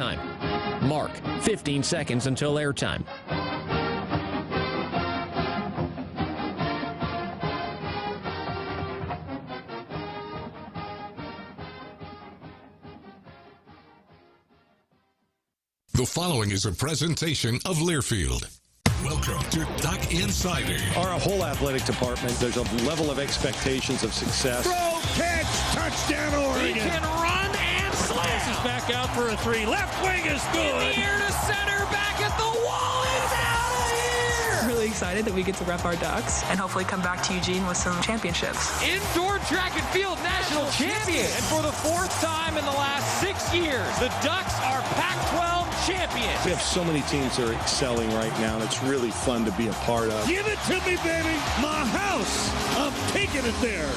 Time. Mark, 15 seconds until airtime. The following is a presentation of Learfield. Welcome to Duck Insider. Our whole athletic department, there's a level of expectations of success. Throw, catch, touchdown, Oregon. He can run and slam. He's back out for a three. Left wing is good. In the air to center, back at the wall. It's out of here. Really excited that we get to rep our Ducks and hopefully come back to Eugene with some championships. Indoor track and field national champion. And for the fourth time in the last 6 years, the Ducks are Pac-12 champions. We have so many teams that are excelling right now, and it's really fun to be a part of. Give it to me, baby. My house. I'm taking it there.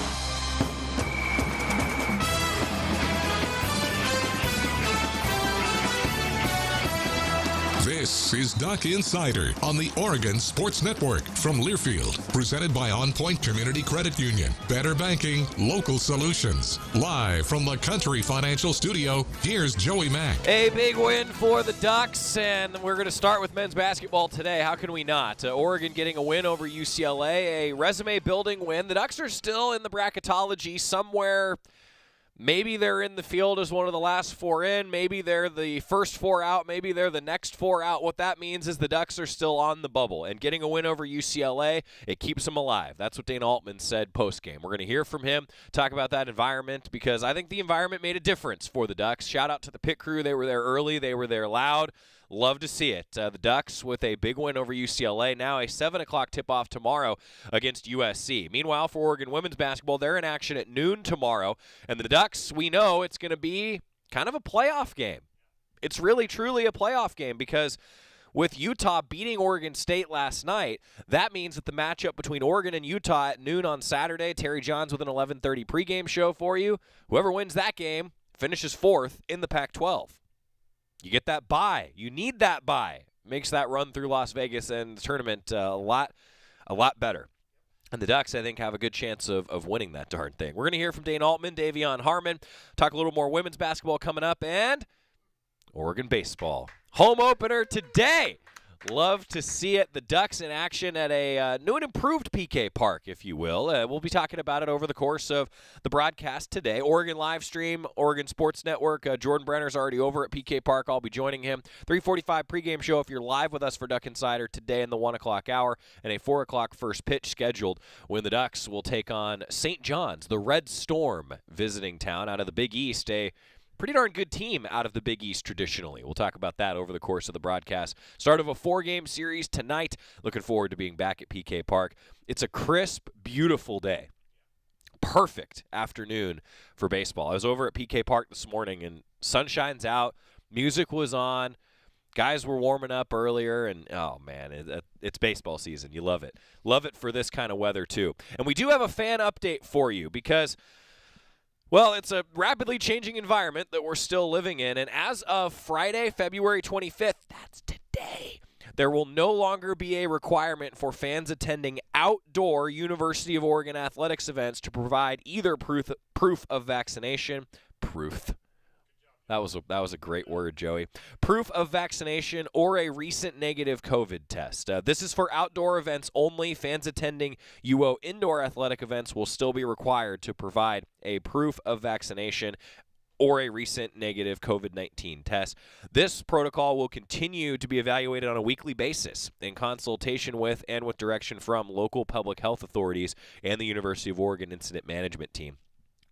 This is Duck Insider on the Oregon Sports Network from Learfield, presented by On Point Community Credit Union. Better banking, local solutions. Live from the Country Financial Studio, here's Joey Mack. A big win for the Ducks, and we're going to start with men's basketball today. How can we not? Oregon getting a win over UCLA, a resume-building win. The Ducks are still in the bracketology somewhere. Maybe they're in the field as one of the last four in. Maybe they're the first four out. Maybe they're the next four out. What that means is the Ducks are still on the bubble. And getting a win over UCLA, it keeps them alive. That's what Dana Altman said post-game. We're going to hear from him, talk about that environment, because I think the environment made a difference for the Ducks. Shout out to the pit crew. They were there early. They were there loud. Love to see it. The Ducks with a big win over UCLA. Now a 7 o'clock tip-off tomorrow against USC. Meanwhile, for Oregon women's basketball, they're in action at noon tomorrow. And the Ducks, we know it's going to be kind of a playoff game. It's really, truly a playoff game because with Utah beating Oregon State last night, that means that the matchup between Oregon and Utah at noon on Saturday, Terry Johns with an 11:30 pregame show for you. Whoever wins that game finishes fourth in the Pac-12. You get that bye. You need that bye. Makes that run through Las Vegas and the tournament a lot better. And the Ducks, I think, have a good chance of winning that darn thing. We're going to hear from Dane Altman, Davion Harmon, talk a little more women's basketball coming up, and Oregon baseball. Home opener today. Love to see it. The Ducks in action at a new and improved PK Park, if you will. We'll be talking about it over the course of the broadcast today. Oregon live stream, Oregon Sports Network. Jordan Brenner's already over at PK Park. I'll be joining him. 3:45 pregame show if you're live with us for Duck Insider today in the 1 o'clock hour, and a 4 o'clock first pitch scheduled when the Ducks will take on St. John's, the Red Storm, visiting town out of the Big East. A pretty darn good team out of the Big East traditionally. We'll talk about that over the course of the broadcast. Start of a 4-game series tonight. Looking forward to being back at PK Park. It's a crisp, beautiful day. Perfect afternoon for baseball. I was over at PK Park this morning, and sunshine's out. Music was on. Guys were warming up earlier, and, oh, man, it's baseball season. You love it. Love it for this kind of weather, too. And we do have a fan update for you because – well, it's a rapidly changing environment that we're still living in, and as of Friday, February 25th, that's today, there will no longer be a requirement for fans attending outdoor University of Oregon athletics events to provide either proof of vaccination, That was a great word, Joey. Proof of vaccination or a recent negative COVID test. This is for outdoor events only. Fans attending UO indoor athletic events will still be required to provide a proof of vaccination or a recent negative COVID-19 test. This protocol will continue to be evaluated on a weekly basis in consultation with and with direction from local public health authorities and the University of Oregon Incident Management Team.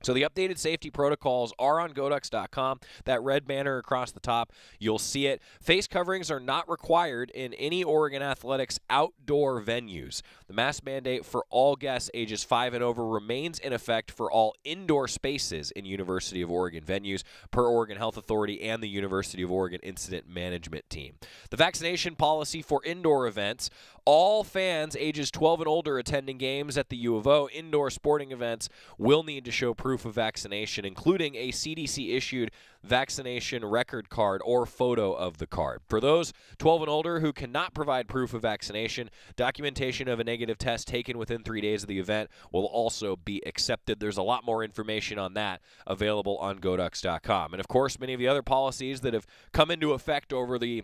So the updated safety protocols are on GoDucks.com. That red banner across the top, you'll see it. Face coverings are not required in any Oregon Athletics outdoor venues. The mask mandate for all guests ages 5 and over remains in effect for all indoor spaces in University of Oregon venues, per Oregon Health Authority and the University of Oregon Incident Management Team. The vaccination policy for indoor events, all fans ages 12 and older attending games at the U of O indoor sporting events will need to show proof proof of vaccination, including a CDC-issued vaccination record card or photo of the card. For those 12 and older who cannot provide proof of vaccination, documentation of a negative test taken within 3 days of the event will also be accepted. There's a lot more information on that available on GoDucks.com. And, of course, many of the other policies that have come into effect over the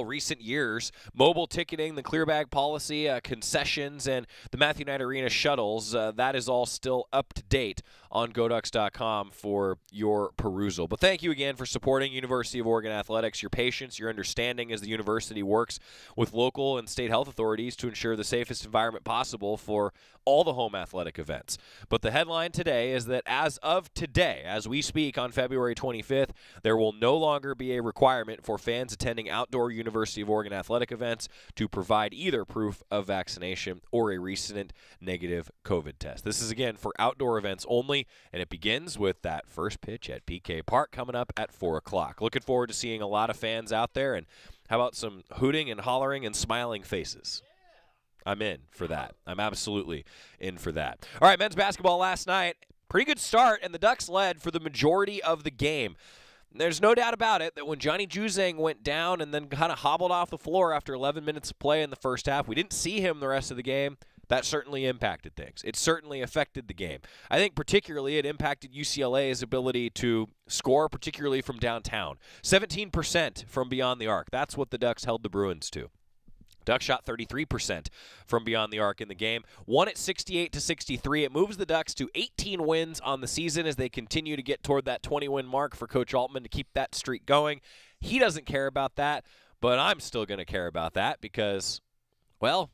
recent years, mobile ticketing, the clear bag policy, concessions, and the Matthew Knight Arena shuttles, that is all still up to date on GoDucks.com for your perusal. But thank you again for supporting University of Oregon Athletics, your patience, your understanding as the university works with local and state health authorities to ensure the safest environment possible for all the home athletic events. But the headline today is that as of today, as we speak on February 25th, there will no longer be a requirement for fans attending outdoor University of Oregon athletic events to provide either proof of vaccination or a recent negative COVID test. This is, again, for outdoor events only, and it begins with that first pitch at PK Park coming up at 4 o'clock. Looking forward to seeing a lot of fans out there, and how about some hooting and hollering and smiling faces? I'm in for that. I'm absolutely in for that. All right, men's basketball last night, pretty good start, and the Ducks led for the majority of the game. There's no doubt about it that when Johnny Juzang went down and then kind of hobbled off the floor after 11 minutes of play in the first half, we didn't see him the rest of the game. That certainly impacted things. It certainly affected the game. I think particularly it impacted UCLA's ability to score, particularly from downtown. 17% from beyond the arc. That's what the Ducks held the Bruins to. Ducks shot 33% from beyond the arc in the game. Won at 68-63. It moves the Ducks to 18 wins on the season as they continue to get toward that 20-win mark for Coach Altman to keep that streak going. He doesn't care about that, but I'm still going to care about that because, well,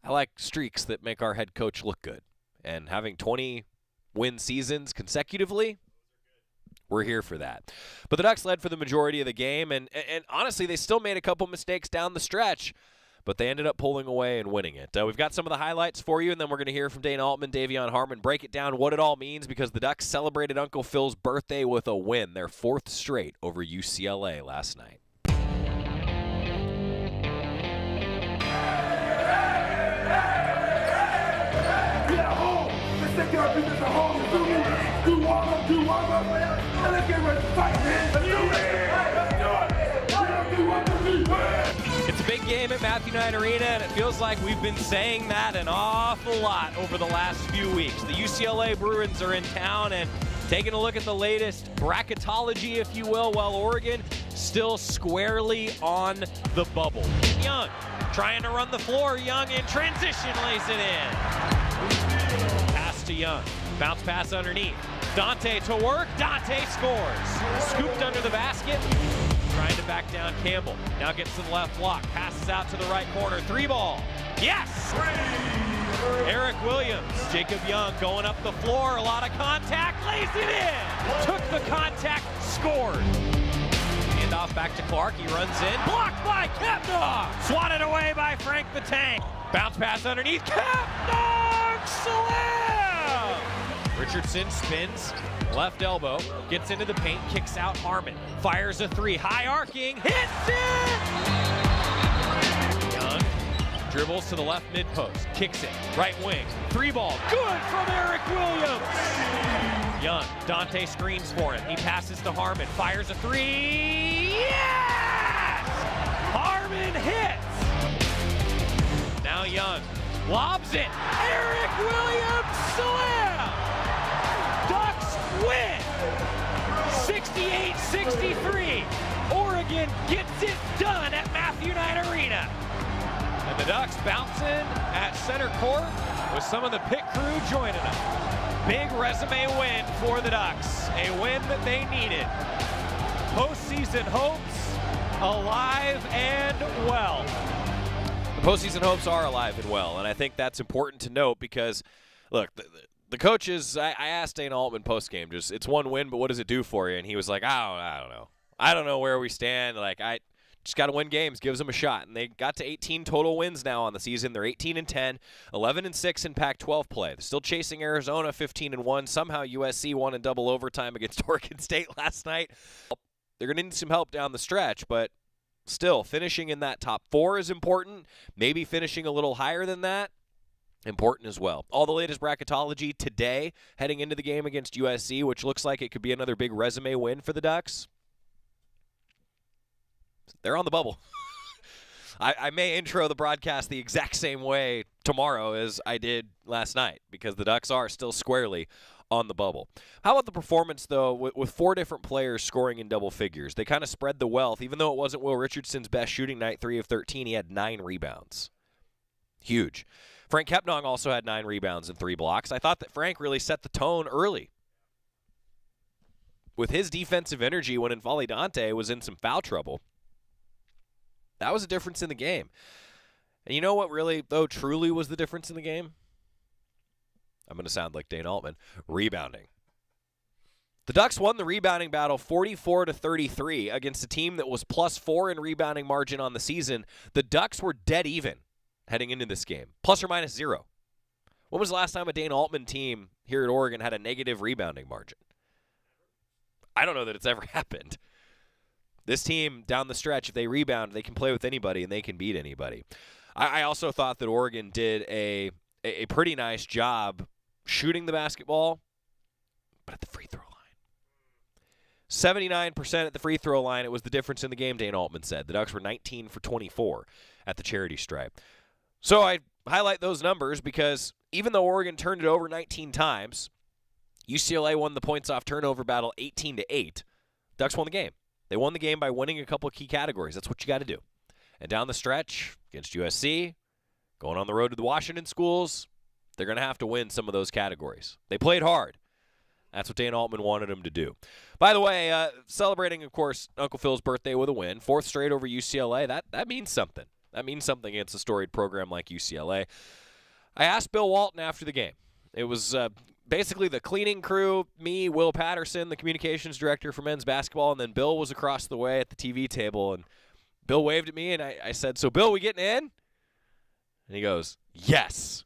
I like streaks that make our head coach look good. And having 20-win seasons consecutively, we're here for that. But the Ducks led for the majority of the game, and honestly, they still made a couple mistakes down the stretch, but they ended up pulling away and winning it. We've got some of the highlights for you, and then we're going to hear from Dana Altman, Davion Harmon, break it down what it all means because the Ducks celebrated Uncle Phil's birthday with a win, their fourth straight over UCLA last night. Take our business at home and do warm up, and let's get ready to fight, man. Let's do it. It's a big game at Matthew Knight Arena, and it feels like we've been saying that an awful lot over the last few weeks. The UCLA Bruins are in town, and taking a look at the latest bracketology, if you will, while Oregon still squarely on the bubble. Young trying to run the floor. Young in transition lays it in. To Young, bounce pass underneath. Dante to work. Dante scores. Scooped under the basket. Trying to back down Campbell. Now gets to the left block. Passes out to the right corner. 3-ball. Yes! Eric Williams. Jacob Young going up the floor. A lot of contact. Lays it in. Took the contact. Scored. Handoff back to Clark. He runs in. Blocked by Kapnog. Swatted away by Frank the Tank. Bounce pass underneath. Kapnog! Slam! Richardson spins, left elbow, gets into the paint, kicks out Harmon, fires a three, high arcing, hits it! Young dribbles to the left mid post, kicks it, right wing, 3-ball, good from Eric Williams! Young, Dante screens for him, he passes to Harmon, fires a three, yes! Harmon hits! Now Young lobs it, Eric Williams slam! Ducks win! 68-63. Oregon gets it done at Matthew Knight Arena. And the Ducks bouncing at center court with some of the pit crew joining them. Big resume win for the Ducks. A win that they needed. Postseason hopes alive and well. The postseason hopes are alive and well, and I think that's important to note because, look, the coaches, I asked Dana Altman post-game, it's one win, but what does it do for you? And he was like, I don't know. I don't know where we stand. Like, I just got to win games, gives them a shot. And they got to 18 total wins now on the season. They're 18-10, 11-6 in Pac-12 play. They're still chasing Arizona 15-1. Somehow USC won in double overtime against Oregon State last night. They're going to need some help down the stretch, but still, finishing in that top 4 is important. Maybe finishing a little higher than that. important as well. All the latest bracketology today, heading into the game against USC, which looks like it could be another big resume win for the Ducks. They're on the bubble. I may intro the broadcast the exact same way tomorrow as I did last night because the Ducks are still squarely on the bubble. How about the performance, though, with 4 different players scoring in double figures? They kind of spread the wealth. Even though it wasn't Will Richardson's best shooting night, 3 of 13, he had 9 rebounds. Huge. Frank Kepnong also had 9 rebounds and 3 blocks. I thought that Frank really set the tone early. With his defensive energy when N'Faly Dante was in some foul trouble, that was a difference in the game. And you know what really, though, truly was the difference in the game? I'm going to sound like Dane Altman. Rebounding. The Ducks won the rebounding battle 44-33 against a team that was +4 in rebounding margin on the season. The Ducks were dead even heading into this game, plus or minus 0. When was the last time a Dane Altman team here at Oregon had a negative rebounding margin? I don't know that it's ever happened. This team, down the stretch, if they rebound, they can play with anybody and they can beat anybody. I also thought that Oregon did a pretty nice job shooting the basketball, but at the free throw line. 79% at the free throw line. It was the difference in the game, Dane Altman said. The Ducks were 19 for 24 at the charity stripe. So I highlight those numbers because even though Oregon turned it over 19 times, UCLA won the points off turnover battle 18-8. Ducks won the game. They won the game by winning a couple of key categories. That's what you got to do. And down the stretch against USC, going on the road to the Washington schools, they're going to have to win some of those categories. They played hard. That's what Dane Altman wanted them to do. By the way, celebrating, of course, Uncle Phil's birthday with a win, 4th straight over UCLA, that means something. That means something against a storied program like UCLA. I asked Bill Walton after the game. It was basically the cleaning crew, me, Will Patterson, the communications director for men's basketball, and then Bill was across the way at the TV table, and Bill waved at me, and I said, "So, Bill, we getting in?" And he goes, "Yes."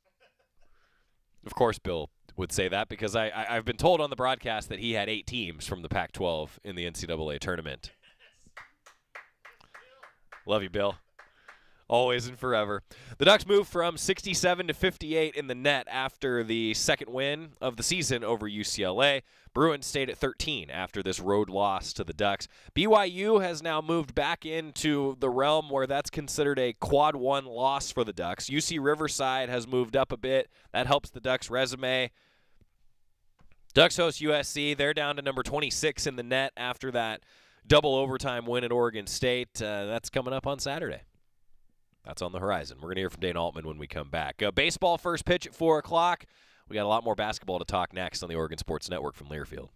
Of course, Bill would say that because I've been told on the broadcast that he had 8 teams from the Pac-12 in the NCAA tournament. Love you, Bill. Always and forever. The Ducks moved from 67-58 in the net after the second win of the season over UCLA. Bruins stayed at 13 after this road loss to the Ducks. BYU has now moved back into the realm where that's considered a quad 1 loss for the Ducks. UC Riverside has moved up a bit. That helps the Ducks' resume. Ducks host USC. They're down to number 26 in the net after that double overtime win at Oregon State. That's coming up on Saturday. That's on the horizon. We're going to hear from Dane Altman when we come back. Baseball first pitch at 4 o'clock. We got a lot more basketball to talk next on the Oregon Sports Network from Learfield.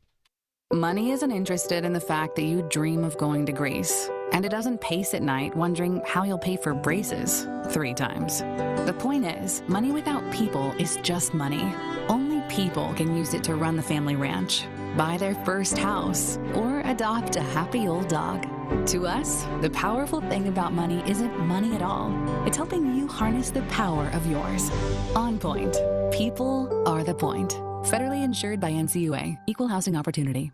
Money isn't interested in the fact that you dream of going to Greece, and it doesn't pace at night wondering how you'll pay for braces 3 times. The point is, money without people is just money. Only people can use it to run the family ranch, buy their first house, or adopt a happy old dog. To us, the powerful thing about money isn't money at all. It's helping you harness the power of yours. On Point. People are the point. Federally insured by NCUA. Equal housing opportunity.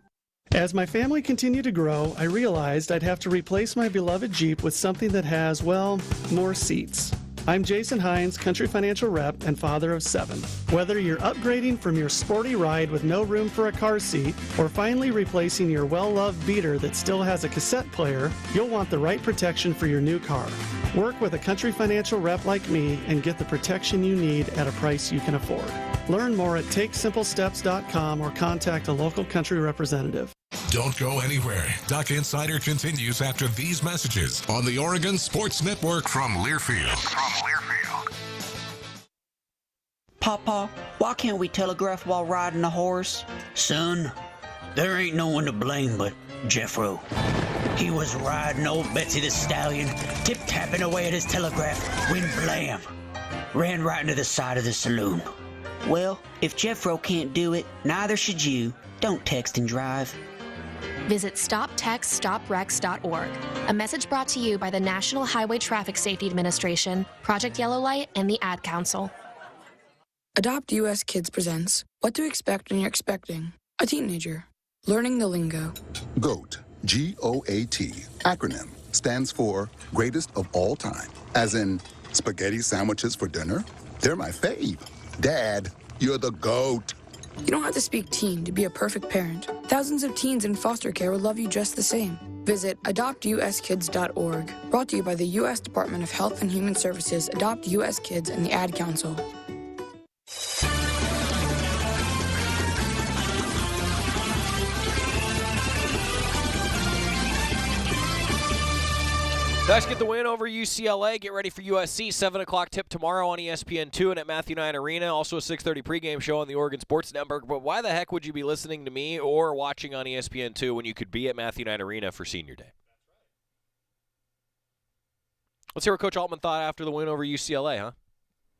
As my family continued to grow, I realized I'd have to replace my beloved Jeep with something that has, well, more seats. I'm Jason Hines, Country Financial Rep and father of 7. Whether you're upgrading from your sporty ride with no room for a car seat or finally replacing your well-loved beater that still has a cassette player, you'll want the right protection for your new car. Work with a Country Financial Rep like me and get the protection you need at a price you can afford. Learn more at TakeSimpleSteps.com or contact a local Country representative. Don't go anywhere. Duck Insider continues after these messages on the Oregon Sports Network from Learfield. Papa, why can't we telegraph while riding a horse? Son, there ain't no one to blame but Jeffro. He was riding old Betsy the Stallion, tip-tapping away at his telegraph, when blam, ran right into the side of the saloon. Well, if Jeffro can't do it, neither should you. Don't text and drive. Visit StopTextStopWrecks.org. A message brought to you by the National Highway Traffic Safety Administration, Project Yellow Light, and the Ad Council. Adopt US Kids presents What to Expect When You're Expecting a Teenager. Learning the lingo. GOAT, G-O-A-T, acronym, stands for Greatest of All Time. As in, spaghetti sandwiches for dinner? They're my fave. Dad, you're the GOAT. You don't have to speak teen to be a perfect parent. Thousands of teens in foster care would love you just the same. Visit adoptuskids.org. Brought to you by the U.S. Department of Health and Human Services, Adopt U.S. Kids, and the Ad Council. Ducks get the win over UCLA. Get ready for USC. 7 o'clock tip tomorrow on ESPN2 and at Matthew Knight Arena. Also a 6:30 pregame show on the Oregon Sports Network. But why the heck would you be listening to me or watching on ESPN2 when you could be at Matthew Knight Arena for Senior Day? Let's hear what Coach Altman thought after the win over UCLA, huh?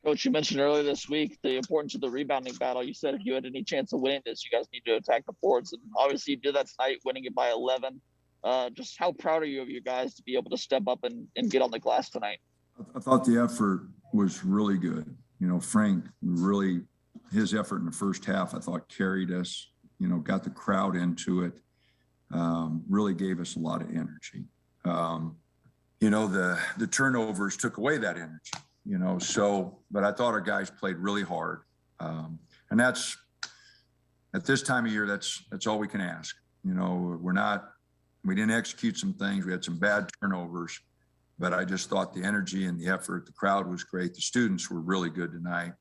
Coach, you mentioned earlier this week the importance of the rebounding battle. You said if you had any chance of winning this, you guys need to attack the boards. And obviously you did that tonight, winning it by 11. Just how proud are you of your guys to be able to step up and get on the glass tonight? I thought the effort was really good. You know, Frank really, his effort in the first half, I thought carried us, you know, got the crowd into it, really gave us a lot of energy. You know, the turnovers took away that energy, you know, so, but I thought our guys played really hard. And that's, at this time of year, that's all we can ask. You know, we didn't execute some things. We had some bad turnovers, but I just thought the energy and the effort, the crowd was great. The students were really good tonight,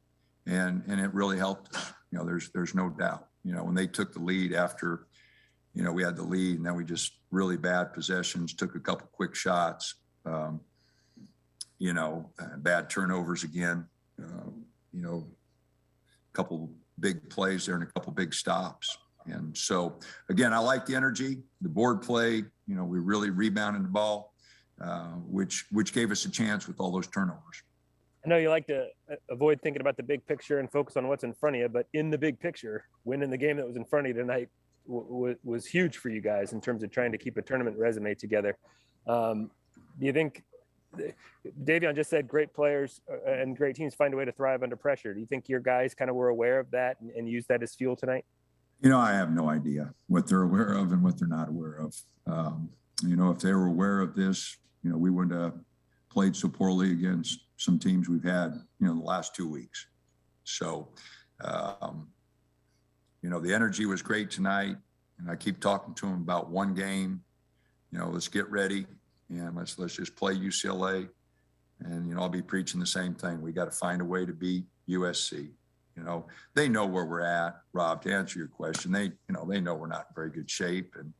and it really helped us. You know, there's no doubt. You know, when they took the lead after, you know, we had the lead, and then we just really bad possessions, took a couple quick shots, you know, bad turnovers again, you know, a couple big plays there and a couple big stops. And so, again, I like the energy, the board play. You know, we really rebounded the ball, which gave us a chance with all those turnovers. I know you like to avoid thinking about the big picture and focus on what's in front of you, but in the big picture, winning the game that was in front of you tonight was huge for you guys in terms of trying to keep a tournament resume together. Do you think, Davion just said great players and great teams find a way to thrive under pressure. Do you think your guys kind of were aware of that and used that as fuel tonight? You know, I have no idea what they're aware of and what they're not aware of. You know, if they were aware of this, you know, we wouldn't have played so poorly against some teams we've had, you know, the last 2 weeks. So, you know, the energy was great tonight. And I keep talking to them about one game. You know, let's get ready and let's just play UCLA. And, you know, I'll be preaching the same thing. We got to find a way to beat USC. You know, they know where we're at, Rob, to answer your question. They know we're not in very good shape. And,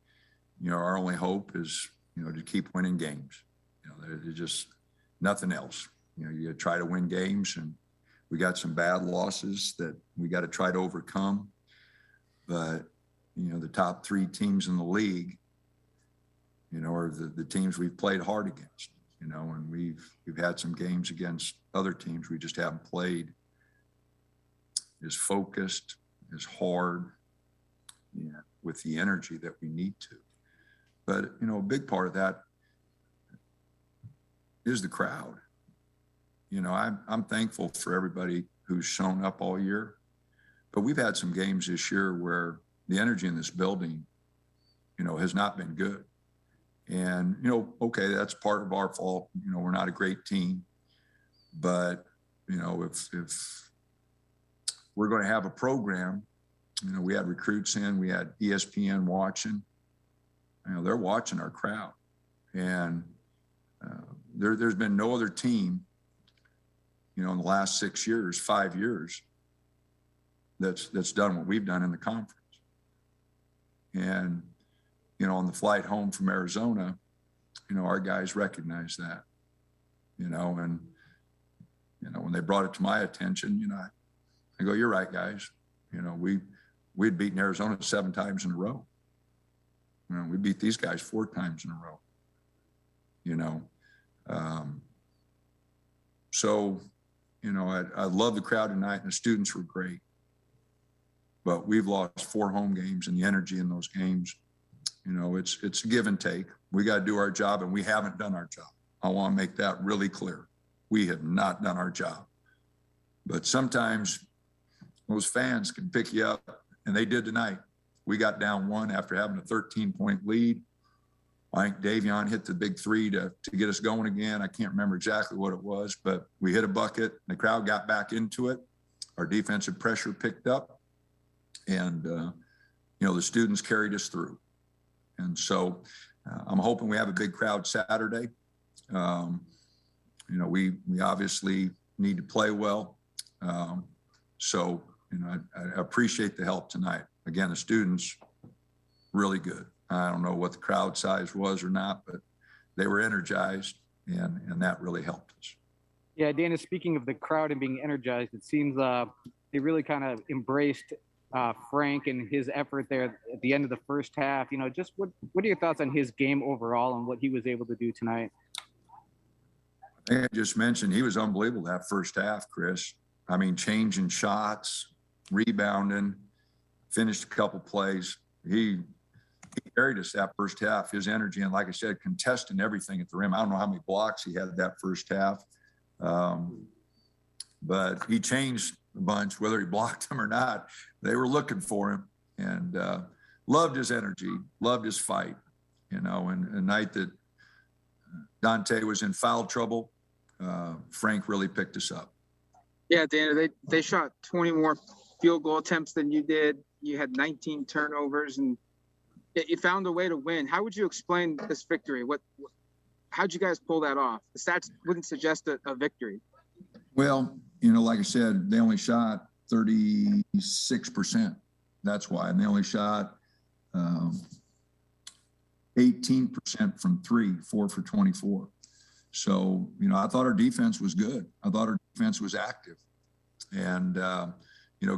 you know, our only hope is, you know, to keep winning games. You know, there's just nothing else. You know, you try to win games, and we got some bad losses that we got to try to overcome. But, you know, the top 3 teams in the league, you know, are the teams we've played hard against, you know, and we've had some games against other teams we just haven't played as focused, as hard, you know, with the energy that we need to. But, you know, a big part of that is the crowd. You know, I'm thankful for everybody who's shown up all year, but we've had some games this year where the energy in this building, you know, has not been good. And, you know, okay, that's part of our fault. You know, we're not a great team, but, you know, if we're going to have a program, you know, we had recruits in, we had ESPN watching, you know, they're watching our crowd. And there's been no other team, you know, in the last 6 years, 5 years, that's done what we've done in the conference. And, you know, on the flight home from Arizona, you know, our guys recognize that, you know, and, you know, when they brought it to my attention, you know, I go, you're right, guys. You know, we'd beaten Arizona 7 times in a row. You know, we beat these guys 4 times in a row. You know, so, you know, I love the crowd tonight, and the students were great. But we've lost 4 home games, and the energy in those games, you know, it's a give and take. We got to do our job, and we haven't done our job. I want to make that really clear. We have not done our job. But sometimes those fans can pick you up, and they did tonight. We got down 1 after having a 13-point lead. I think Davion hit the big 3 to get us going again. I can't remember exactly what it was, but we hit a bucket. The crowd got back into it. our defensive pressure picked up, and the students carried us through. And so I'm hoping we have a big crowd Saturday. We obviously need to play well. So I appreciate the help tonight. Again, the students, really good. I don't know what the crowd size was or not, but they were energized, and that really helped us. Yeah, Dana, speaking of the crowd and being energized, it seems they really kind of embraced Frank and his effort there at the end of the first half. Just what are your thoughts on his game overall and what he was able to do tonight? I think I just mentioned he was unbelievable that first half, Chris. I mean, changing shots, rebounding, finished a couple plays. He carried us that first half, his energy, and like I said, contesting everything at the rim. I don't know how many blocks he had that first half, but he changed a bunch, whether he blocked them or not. They were looking for him, and loved his energy, loved his fight. And a night that Dante was in foul trouble, Frank really picked us up. Yeah, Dana, they shot 20 more field goal attempts than you did. You had 19 turnovers, and you found a way to win. How would you explain this victory? How'd you guys pull that off? The stats wouldn't suggest a victory. Well, like I said, they only shot 36%. That's why. And they only shot 18% from three, 4 for 24. So, I thought our defense was good. I thought our defense was active. And,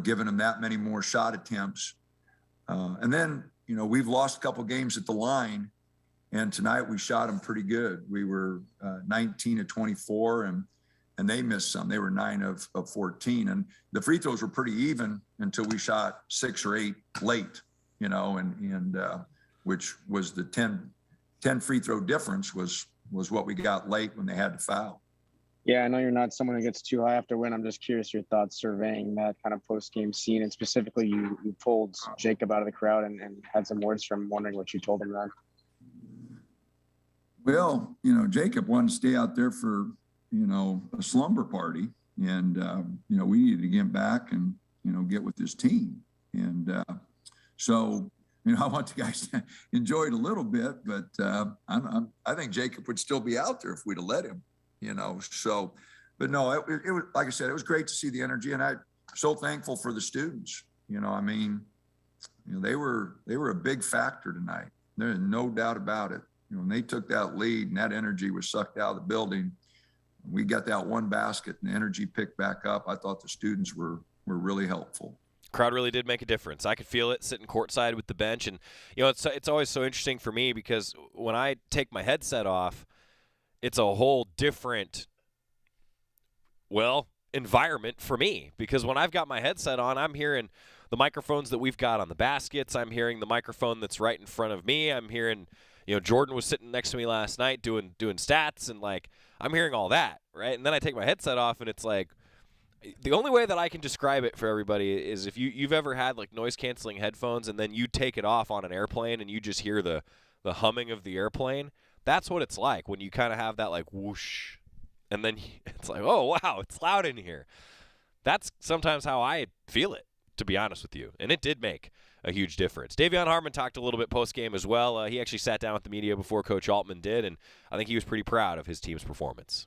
giving them that many more shot attempts. And then, we've lost a couple games at the line. And tonight we shot them pretty good. We were 19 of 24, and they missed some. They were 9 of 14. And the free throws were pretty even until we shot 6 or 8 late, and which was the 10 free throw difference was what we got late when they had to foul. Yeah, I know you're not someone who gets too high after win. I'm just curious your thoughts surveying that kind of post-game scene, and specifically you pulled Jacob out of the crowd and had some words from him, wondering what you told him then. Well, Jacob wanted to stay out there for, a slumber party. And, we needed to get back and, get with his team. And so, I want the guys to enjoy it a little bit, but I think Jacob would still be out there if we'd have let him, So, but no, it was, like I said, it was great to see the energy. And I'm so thankful for the students. They were a big factor tonight. There's no doubt about it. When they took that lead and that energy was sucked out of the building, we got that one basket and the energy picked back up. I thought the students were really helpful. Crowd really did make a difference. I could feel it sitting courtside with the bench. And, it's always so interesting for me because when I take my headset off, it's a whole different, environment for me. Because when I've got my headset on, I'm hearing the microphones that we've got on the baskets. I'm hearing the microphone that's right in front of me. I'm hearing – Jordan was sitting next to me last night doing stats, and I'm hearing all that, right? And then I take my headset off, and it's the only way that I can describe it for everybody is if you've ever had noise canceling headphones and then you take it off on an airplane and you just hear the humming of the airplane. That's what it's like when you kind of have that whoosh, and then it's oh wow, it's loud in here. That's sometimes how I feel it, to be honest with you, and it did make a huge difference. Davion Harmon talked a little bit post-game as well. He actually sat down with the media before Coach Altman did, and I think he was pretty proud of his team's performance.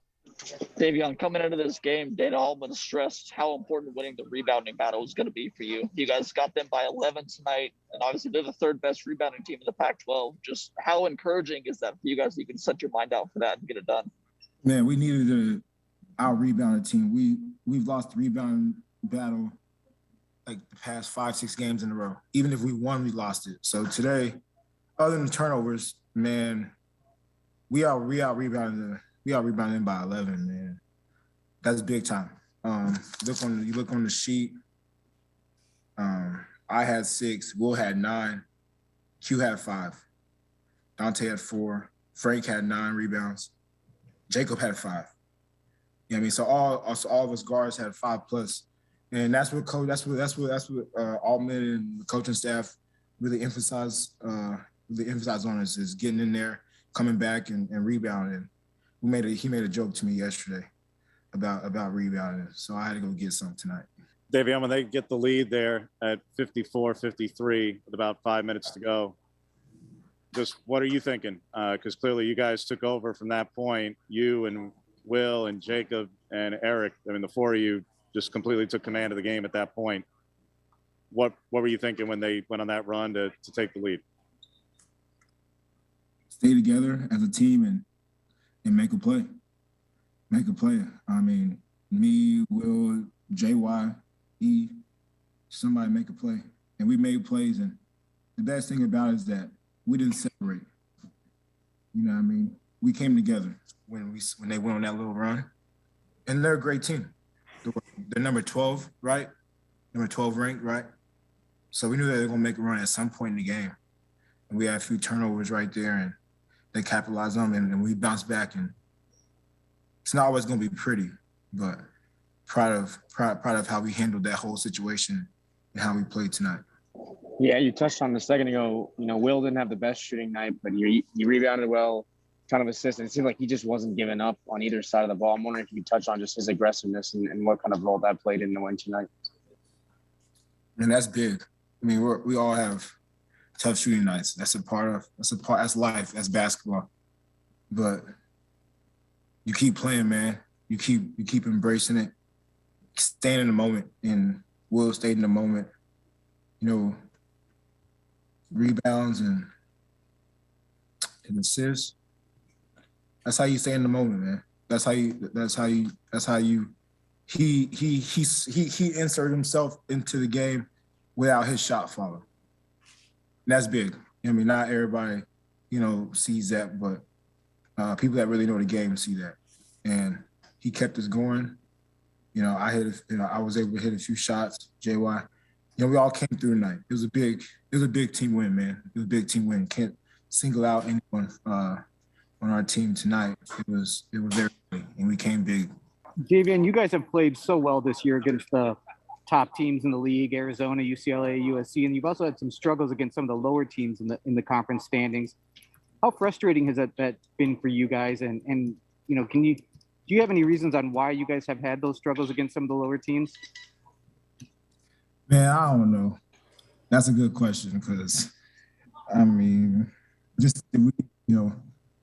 Davion, coming into this game, Dana Altman stressed how important winning the rebounding battle was going to be for you. You guys got them by 11 tonight, and obviously they're the third best rebounding team in the Pac-12. Just how encouraging is that for you guys? You can set your mind out for that and get it done. Man, we needed to out-rebound a team. We've lost the rebounding battle the past 5-6 games in a row. Even if we won, we lost it. So today, other than turnovers, man, we out rebounding by 11, man. That's big time. You look on the sheet. I had 6, Will had 9, Q had 5, Dante had 4, Frank had 9 rebounds, Jacob had 5. You know what I mean? So all of us guards had 5+. And that's what Altman and the coaching staff really emphasize on us is getting in there, coming back and rebounding. He made a joke to me yesterday about rebounding, so I had to go get some tonight. Davion, when they get the lead there at 54-53 with about 5 minutes to go, just what are you thinking? Because clearly you guys took over from that point. You and Will and Jacob and Eric, I mean, the four of you just completely took command of the game at that point. What were you thinking when they went on that run to take the lead? Stay together as a team and make a play. Make a play. I mean, me, Will, JY, E, somebody make a play. And we made plays. And the best thing about it is that we didn't separate. You know what I mean? We came together when they went on that little run. And they're a great team. They're number 12, right? Number 12 ranked, right? So we knew that they were going to make a run at some point in the game. And we had a few turnovers right there, and they capitalized on them, and we bounced back. And it's not always going to be pretty, but proud of how we handled that whole situation and how we played tonight. Yeah, you touched on it a second ago. You know, Will didn't have the best shooting night, but he rebounded well, kind of assisted. It seemed like he just wasn't giving up on either side of the ball. I'm wondering if you could touch on just his aggressiveness and what kind of role that played in the win tonight. And that's big. I mean, we all have tough shooting nights. That's life. That's basketball. But you keep playing, man. You keep embracing it, staying in the moment. And Will stayed in the moment. You know, rebounds and assists. That's how you stay in the moment, man. He inserted himself into the game without his shot falling. And that's big. I mean, not everybody, sees that, but people that really know the game see that. And he kept us going. I was able to hit a few shots, JY. We all came through tonight. It was a big team win, man. It was a big team win. Can't single out anyone on our team tonight. It was very big, and we came big. Davion, you guys have played so well this year against the top teams in the league, Arizona, UCLA, USC, and you've also had some struggles against some of the lower teams in the conference standings. How frustrating has that been for you guys? And do you have any reasons on why you guys have had those struggles against some of the lower teams? Man, I don't know. That's a good question because, I mean,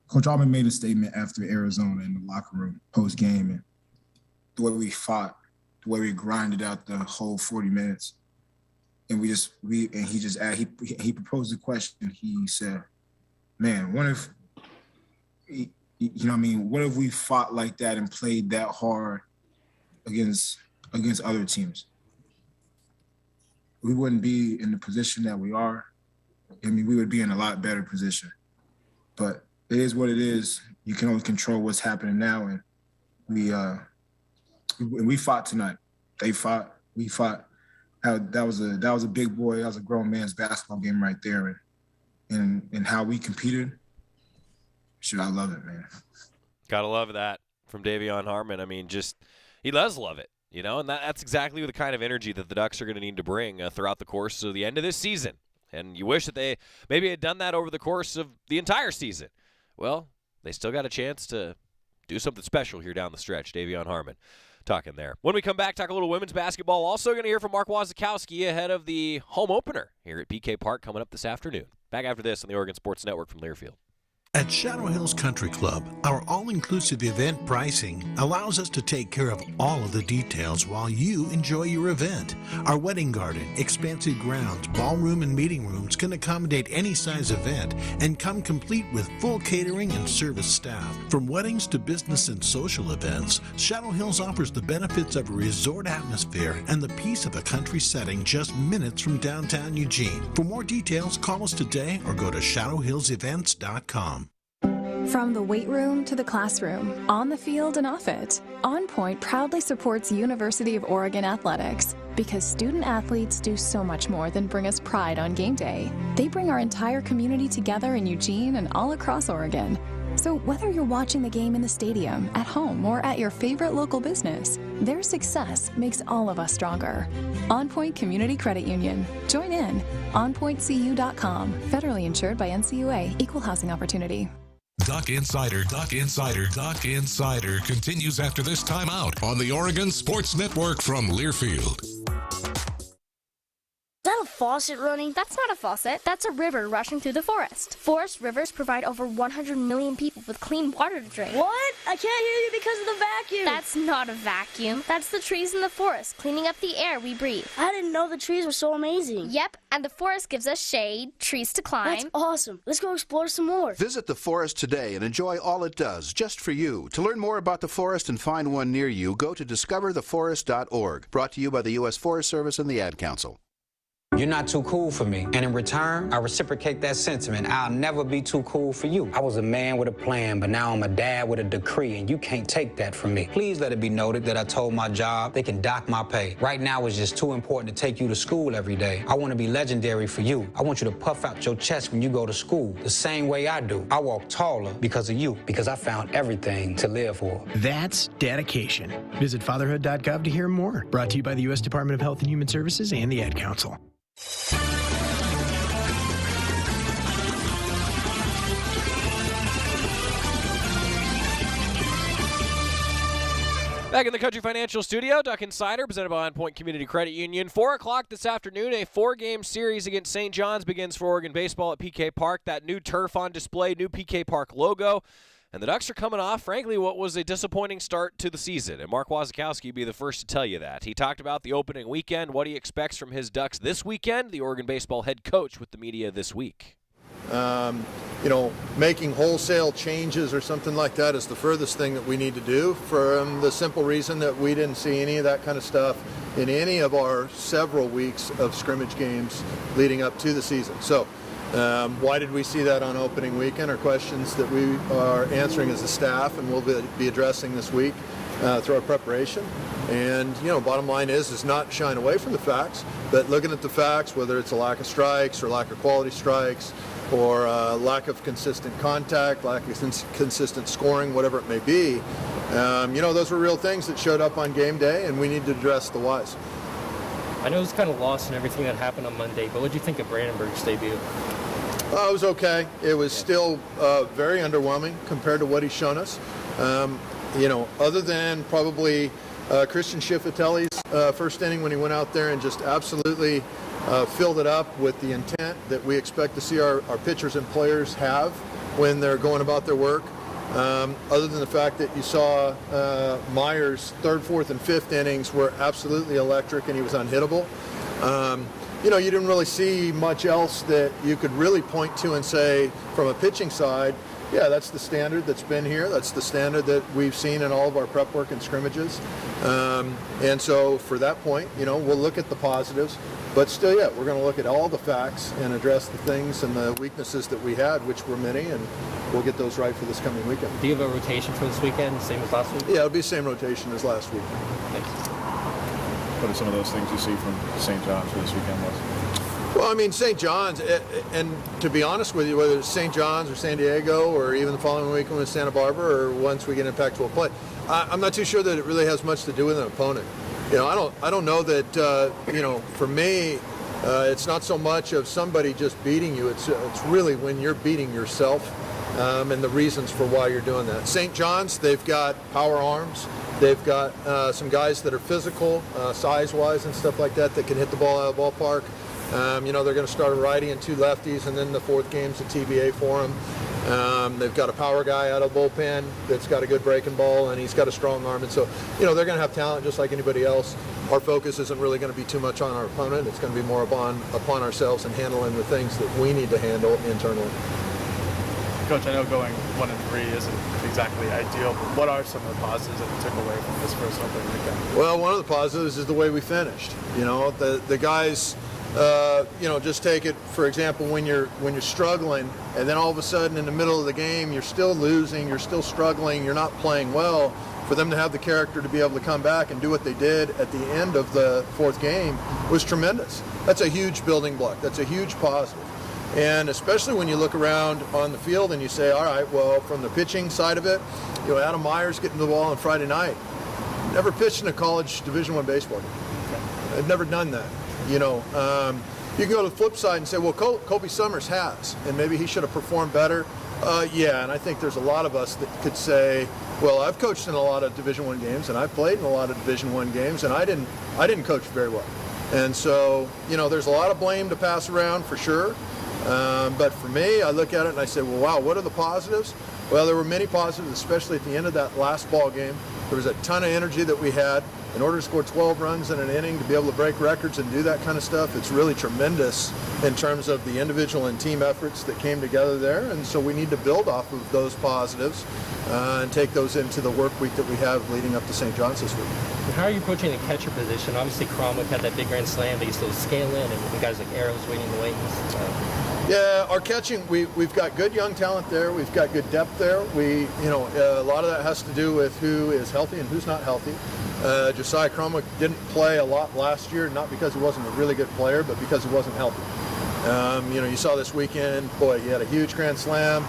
Coach Allman made a statement after Arizona in the locker room post-game, and the way we fought, the way we grinded out the whole 40 minutes, and he proposed a question. He said, "Man, what if we fought like that and played that hard against other teams? We wouldn't be in the position that we are. I mean, we would be in a lot better position. But it is what it is. You can only control what's happening now, and we fought tonight. They fought. We fought. That was a big boy. That was a grown man's basketball game right there, and how we competed. I love it, man. Gotta love that from Davion Harmon. I mean, he does love it, and that's exactly the kind of energy that the Ducks are going to need to bring throughout the course of the end of this season. And you wish that they maybe had done that over the course of the entire season. Well, they still got a chance to do something special here down the stretch. Davion Harmon talking there. When we come back, talk a little women's basketball. Also going to hear from Mark Wazikowski ahead of the home opener here at PK Park coming up this afternoon. Back after this on the Oregon Sports Network from Learfield. At Shadow Hills Country Club, our all-inclusive event pricing allows us to take care of all of the details while you enjoy your event. Our wedding garden, expansive grounds, ballroom, and meeting rooms can accommodate any size event and come complete with full catering and service staff. From weddings to business and social events, Shadow Hills offers the benefits of a resort atmosphere and the peace of a country setting just minutes from downtown Eugene. For more details, call us today or go to shadowhillsevents.com. From the weight room to the classroom, on the field and off it, On Point proudly supports University of Oregon athletics because student athletes do so much more than bring us pride on game day. They bring our entire community together in Eugene and all across Oregon. So whether you're watching the game in the stadium, at home, or at your favorite local business, their success makes all of us stronger. On Point Community Credit Union. Join in. OnPointCU.com. Federally insured by NCUA. Equal housing opportunity. Duck Insider continues after this timeout on the Oregon Sports Network from Learfield. faucet running? That's not a faucet. That's a river rushing through the forest. Forest rivers provide over 100 million people with clean water to drink. What? I can't hear you because of the vacuum. That's not a vacuum. That's the trees in the forest cleaning up the air we breathe. I didn't know the trees were so amazing. Yep, and the forest gives us shade, trees to climb. That's awesome. Let's go explore some more. Visit the forest today and enjoy all it does, just for you. To learn more about the forest and find one near you, go to discovertheforest.org. Brought to you by the U.S. Forest Service and the Ad Council. You're not too cool for me. And in return, I reciprocate that sentiment. I'll never be too cool for you. I was a man with a plan, but now I'm a dad with a decree, and you can't take that from me. Please let it be noted that I told my job they can dock my pay. Right now, it's just too important to take you to school every day. I want to be legendary for you. I want you to puff out your chest when you go to school, the same way I do. I walk taller because of you, because I found everything to live for. That's dedication. Visit fatherhood.gov to hear more. Brought to you by the U.S. Department of Health and Human Services and the Ad Council. Back in the Country Financial Studio, Duck Insider, presented by On Point Community Credit Union. 4 o'clock this afternoon, a 4-game series against St. John's begins for Oregon baseball at PK Park. That new turf on display, new PK Park logo. And the Ducks are coming off, frankly, what was a disappointing start to the season. And Mark Wasikowski will be the first to tell you that. He talked about the opening weekend, what he expects from his Ducks this weekend, the Oregon baseball head coach with the media this week. Making wholesale changes or something like that is the furthest thing that we need to do, for the simple reason that we didn't see any of that kind of stuff in any of our several weeks of scrimmage games leading up to the season. So why did we see that on opening weekend are questions that we are answering as a staff and we'll be addressing this week through our preparation. And, bottom line is not shying away from the facts, but looking at the facts, whether it's a lack of strikes or lack of quality strikes or lack of consistent contact, lack of consistent scoring, whatever it may be. Those were real things that showed up on game day, and we need to address the whys. I know it was kind of lost in everything that happened on Monday, but what did you think of Brandenburg's debut? It was okay. It was still very underwhelming compared to what he's shown us. Other than probably Christian Schiaffelli's first inning when he went out there and just absolutely filled it up with the intent that we expect to see our pitchers and players have when they're going about their work. Other than the fact that you saw Myers' third, fourth, and fifth innings were absolutely electric and he was unhittable. You didn't really see much else that you could really point to and say from a pitching side, yeah, that's the standard that's been here. That's the standard that we've seen in all of our prep work and scrimmages. And so for that point, we'll look at the positives. But still, we're going to look at all the facts and address the things and the weaknesses that we had, which were many, and we'll get those right for this coming weekend. Do you have a rotation for this weekend, same as last week? Yeah, it'll be the same rotation as last week. Thanks. What are some of those things you see from St. John's for this weekend, Wes? Well, St. John's, and to be honest with you, whether it's St. John's or San Diego or even the following weekend with Santa Barbara or once we get in Pac-12 play, I'm not too sure that it really has much to do with an opponent. I don't know that, for me, it's not so much of somebody just beating you. It's really when you're beating yourself and the reasons for why you're doing that. St. John's, they've got power arms. They've got some guys that are physical, size-wise and stuff like that can hit the ball out of the ballpark. They're going to start a righty and 2 lefties, and then the fourth game's a TBA for them. They've got a power guy out of bullpen that's got a good breaking ball, and he's got a strong arm. And so, they're going to have talent just like anybody else. Our focus isn't really going to be too much on our opponent. It's going to be more upon ourselves and handling the things that we need to handle internally. Coach, I know going 1-3 isn't exactly ideal, but what are some of the positives that you took away from this first opening weekend? Well, one of the positives is the way we finished. The guys... just take it, for example, when you're struggling and then all of a sudden in the middle of the game you're still losing, you're still struggling, you're not playing well, for them to have the character to be able to come back and do what they did at the end of the fourth game was tremendous. That's a huge building block. That's a huge positive. And especially when you look around on the field and you say, all right, well, from the pitching side of it, Adam Myers getting the ball on Friday night. Never pitched in a college Division I baseball game. I've never done that. You can go to the flip side and say, well, Kobe Summers has, and maybe he should have performed better. And I think there's a lot of us that could say, well, I've coached in a lot of Division I games, and I've played in a lot of Division I games, and I didn't coach very well. And so, there's a lot of blame to pass around for sure. But for me, I look at it and I say, well, wow, what are the positives? Well, there were many positives, especially at the end of that last ball game. There was a ton of energy that we had. In order to score 12 runs in an inning, to be able to break records and do that kind of stuff, it's really tremendous in terms of the individual and team efforts that came together there. And so we need to build off of those positives and take those into the work week that we have leading up to St. John's this week. How are you approaching the catcher position? Obviously, Cromwell had that big grand slam, but you still scale in, and guys like Arrows waiting in the wings. Yeah, our catching, we've got good young talent there. We've got good depth there. A lot of that has to do with who is healthy and who's not healthy. Josiah Cromwell didn't play a lot last year, not because he wasn't a really good player, but because he wasn't healthy. You saw this weekend, boy, he had a huge grand slam.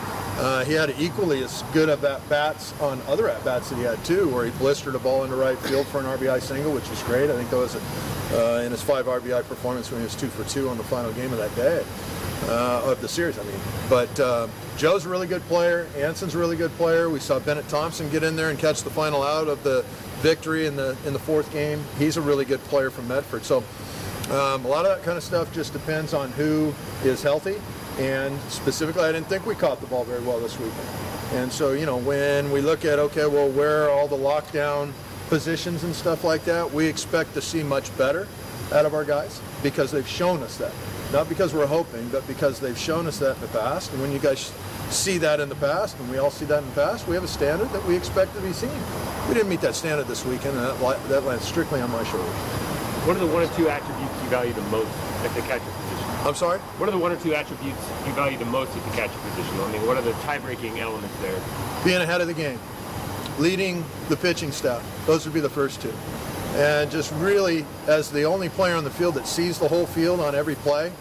He had equally as good of at-bats on other at-bats that he had too, where he blistered a ball into right field for an RBI single, which was great. I think that was in his 5 RBI performance when he was 2 for 2 on the final game of that day. Of the series, I mean. But Joe's a really good player. Anson's a really good player. We saw Bennett Thompson get in there and catch the final out of the victory in the 4th game. He's a really good player from Medford. So a lot of that kind of stuff just depends on who is healthy. And specifically, I didn't think we caught the ball very well this weekend. And so, when we look at, okay, well, where are all the lockdown positions and stuff like that, we expect to see much better out of our guys because they've shown us that. Not because we're hoping, but because they've shown us that in the past. And when you guys see that in the past, and we all see that in the past, we have a standard that we expect to be seen. We didn't meet that standard this weekend, and that lands strictly on my shoulders. What are the 1 or 2 attributes you value the most at the catcher position? I'm sorry? What are the 1 or 2 attributes you value the most at the catcher position? I mean, what are the tie-breaking elements there? Being ahead of the game. Leading the pitching staff. Those would be the first 2. And just really, as the only player on the field that sees the whole field on every play,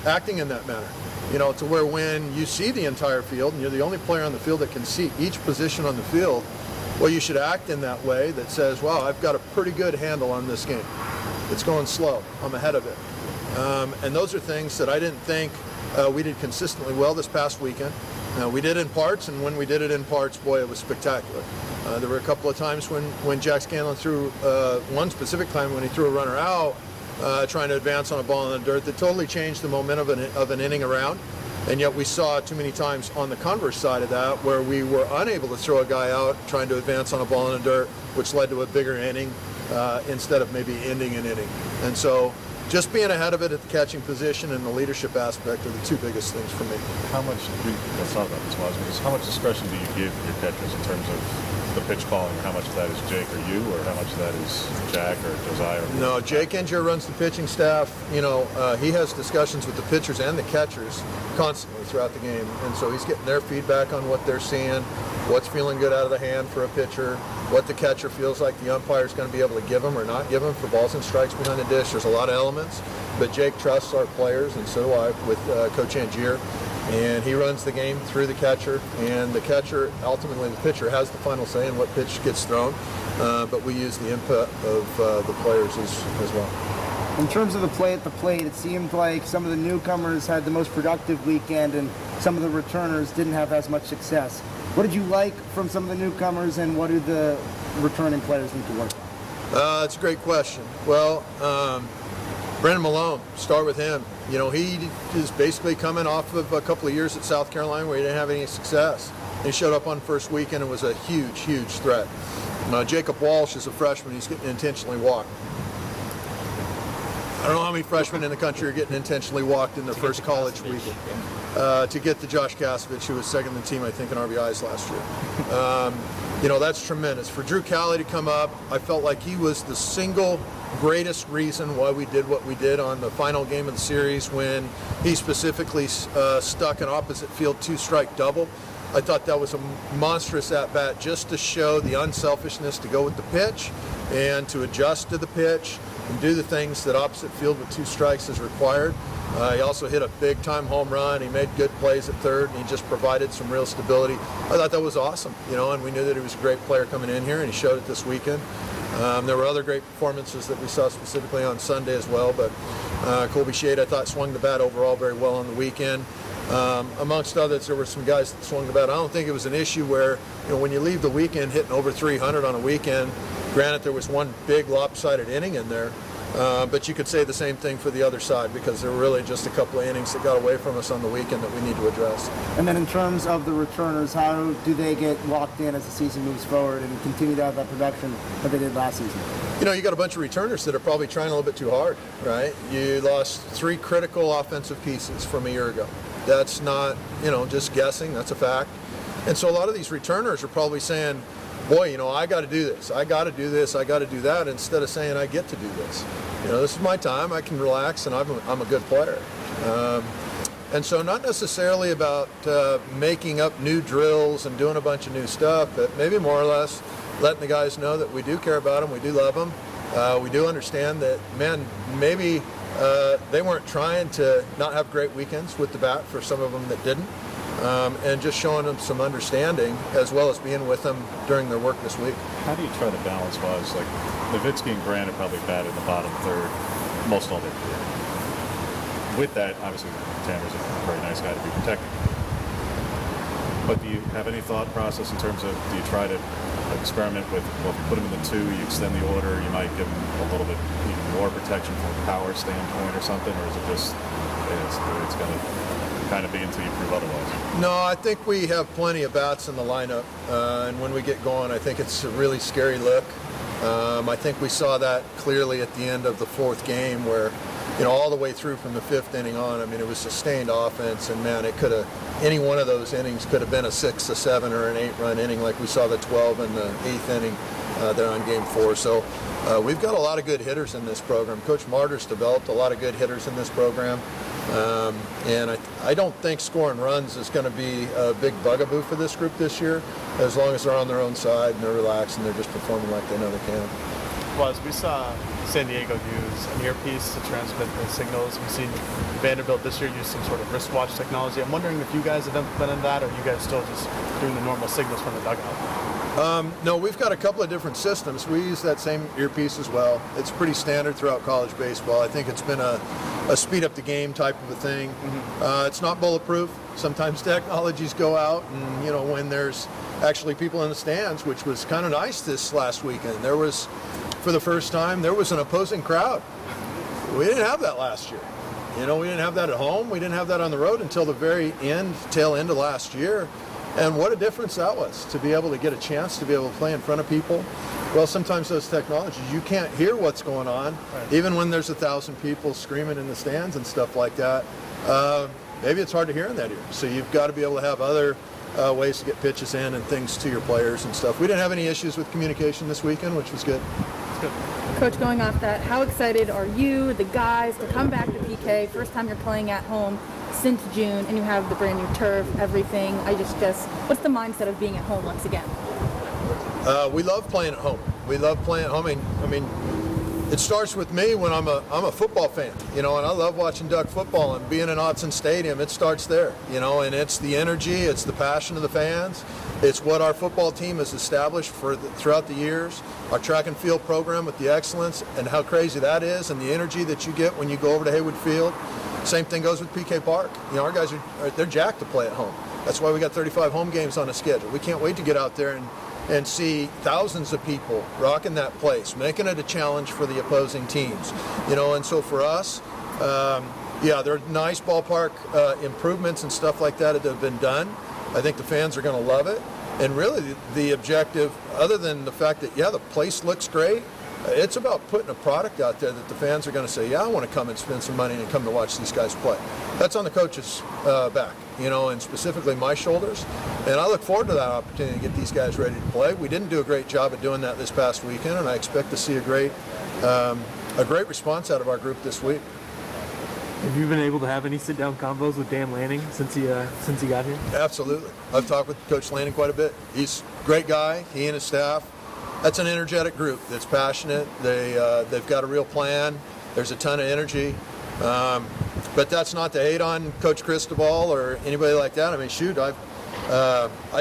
acting in that manner. To where when you see the entire field and you're the only player on the field that can see each position on the field, well, you should act in that way that says, wow, I've got a pretty good handle on this game. It's going slow. I'm ahead of it. And those are things that I didn't think we did consistently well this past weekend. We did in parts, and when we did it in parts, boy, it was spectacular. There were a couple of times when Jack Scanlon threw, one specific time when he threw a runner out, trying to advance on a ball in the dirt that totally changed the momentum of an inning around. And yet we saw too many times on the converse side of that where we were unable to throw a guy out trying to advance on a ball in the dirt, which led to a bigger inning instead of maybe ending an inning. And so just being ahead of it at the catching position and the leadership aspect are the 2 biggest things for me. How much, let's talk about this, Wasman, how much discretion do you give your catchers in terms of the pitch calling? How much of that is Jake or you, or how much of that is Jack or Josiah? No, Jake Injure runs the pitching staff. He has discussions with the pitchers and the catchers constantly throughout the game, and so he's getting their feedback on what they're seeing, what's feeling good out of the hand for a pitcher, what the catcher feels like the umpire is going to be able to give him or not give him for balls and strikes behind the dish. There's a lot of elements, but Jake trusts our players, and so do I with Coach Angier. And he runs the game through the catcher, and the catcher, ultimately the pitcher, has the final say in what pitch gets thrown, but we use the input of the players as well. In terms of the play at the plate, it seemed like some of the newcomers had the most productive weekend and some of the returners didn't have as much success. What did you like from some of the newcomers, and what do the returning players need to work on? That's a great question. Well, Brendan Malone, start with him. He is basically coming off of a couple of years at South Carolina where he didn't have any success. He showed up on first weekend and was a huge, huge threat. Jacob Walsh is a freshman. He's getting intentionally walked. I don't know how many freshmen in the country are getting intentionally walked in their first college weekend. To get to Josh Kasevich, who was second in the team, I think, in RBIs last year. That's tremendous. For Drew Cowley to come up, I felt like he was the single greatest reason why we did what we did on the final game of the series when he specifically stuck an opposite field 2-strike double. I thought that was a monstrous at-bat just to show the unselfishness to go with the pitch and to adjust to the pitch and do the things that opposite field with 2 strikes is required. He also hit a big-time home run. He made good plays at third, and he just provided some real stability. I thought that was awesome, and we knew that he was a great player coming in here, and he showed it this weekend. There were other great performances that we saw specifically on Sunday as well, but Colby Shade, I thought, swung the bat overall very well on the weekend. Amongst others, there were some guys that swung the bat. I don't think it was an issue where, when you leave the weekend hitting over 300 on a weekend, granted there was one big lopsided inning in there, But you could say the same thing for the other side, because there were really just a couple of innings that got away from us on the weekend that we need to address. And then in terms of the returners, how do they get locked in as the season moves forward and continue to have that production that they did last season? You know, you got a bunch of returners that are probably trying a little bit too hard, right? You lost 3 critical offensive pieces from a year ago. That's not, just guessing. That's a fact. And so a lot of these returners are probably saying, boy, I got to do this. I got to do this. I got to do that, instead of saying I get to do this. This is my time. I can relax, and I'm a good player. And so not necessarily about making up new drills and doing a bunch of new stuff, but maybe more or less letting the guys know that we do care about them, we do love them, we do understand that, man, maybe they weren't trying to not have great weekends with the bat for some of them that didn't, and just showing them some understanding as well as being with them during their work this week. How do you try to balance wise, like Nowitzki and Grant are probably batted in the bottom third most all their career. With that, obviously, Tanner's a very nice guy to be protecting. But do you have any thought process in terms of, do you try to experiment with, well, if you put him in the 2, you extend the order, you might give him a little bit even more protection from a power standpoint or something, or is it just, it's going to kind of be until you prove otherwise? No, I think we have plenty of bats in the lineup, and when we get going, I think it's a really scary look. I think we saw that clearly at the end of the 4th game where, all the way through from the 5th inning on, I mean, it was sustained offense, and man, it could have, any one of those innings could have been a 6, a 7, or an 8-run inning like we saw the 12 and the 8th inning there on game 4. So we've got a lot of good hitters in this program. Coach Martyrs developed a lot of good hitters in this program. And I don't think scoring runs is going to be a big bugaboo for this group this year, as long as they're on their own side and they're relaxed and they're just performing like they know they can. Well, as we saw San Diego use an earpiece to transmit the signals, we've seen Vanderbilt this year use some sort of wristwatch technology. I'm wondering if you guys have implemented that, or you guys still just doing the normal signals from the dugout? No, we've got a couple of different systems. We use that same earpiece as well. It's pretty standard throughout college baseball. I think it's been a speed up the game type of a thing. Mm-hmm. It's not bulletproof. Sometimes technologies go out, and when there's actually people in the stands, which was kind of nice this last weekend. There was, for the first time, there was an opposing crowd. We didn't have that last year. We didn't have that at home. We didn't have that on the road until the very tail end of last year. And what a difference that was, to be able to get a chance to be able to play in front of people. Well, sometimes those technologies, you can't hear what's going on, even when there's 1,000 people screaming in the stands and stuff like that. Maybe it's hard to hear in that ear. So you've got to be able to have other ways to get pitches in and things to your players and stuff. We didn't have any issues with communication this weekend, which was good. Coach, going off that, how excited are you, the guys, to come back to PK? First time you're playing at home since June, and you have the brand new turf, everything. What's the mindset of being at home once again? We love playing at home. We love playing at home. I mean, it starts with me when I'm a football fan, and I love watching Duck football and being in Autzen Stadium. It starts there, and it's the energy, it's the passion of the fans. It's what our football team has established throughout the years, our track and field program with the excellence and how crazy that is, and the energy that you get when you go over to Haywood Field. Same thing goes with PK Park. Our guys they're jacked to play at home. That's why we got 35 home games on the schedule. We can't wait to get out there and see thousands of people rocking that place, making it a challenge for the opposing teams. And so for us, there are nice ballpark improvements and stuff like that have been done. I think the fans are going to love it. And really the objective, other than the fact that, the place looks great, it's about putting a product out there that the fans are going to say, I want to come and spend some money and come to watch these guys play. That's on the coach's back, and specifically my shoulders. And I look forward to that opportunity to get these guys ready to play. We didn't do a great job of doing that this past weekend, and I expect to see a great response out of our group this week. Have you been able to have any sit-down combos with Dan Lanning since he got here? Absolutely. I've talked with Coach Lanning quite a bit. He's a great guy, he and his staff. That's an energetic group that's passionate. They've got a real plan. There's a ton of energy. But that's not to hate on Coach Cristobal or anybody like that. I mean, shoot, I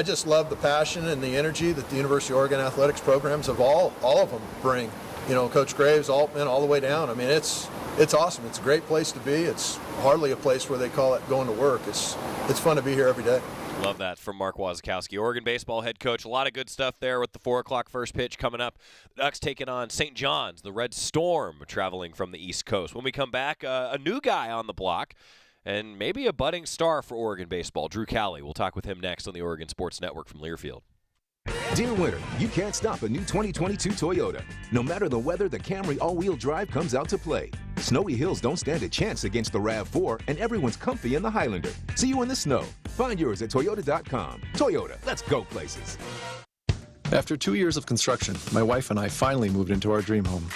just love the passion and the energy that the University of Oregon athletics programs of all of them bring. Coach Graves, all the way down. I mean, it's awesome. It's a great place to be. It's hardly a place where they call it going to work. It's fun to be here every day. Love that from Mark Wasikowski, Oregon baseball head coach. A lot of good stuff there with the 4 o'clock first pitch coming up. The Ducks taking on St. John's, the Red Storm, traveling from the East Coast. When we come back, a new guy on the block and maybe a budding star for Oregon baseball, Drew Cowley. We'll talk with him next on the Oregon Sports Network from Learfield. Dear winter, you can't stop a new 2022 Toyota. No matter the weather, the Camry all-wheel drive comes out to play. Snowy hills don't stand a chance against the RAV4, and everyone's comfy in the Highlander. See you in the snow. Find yours at Toyota.com. Toyota, let's go places. After 2 years of construction, my wife and I finally moved into our dream home.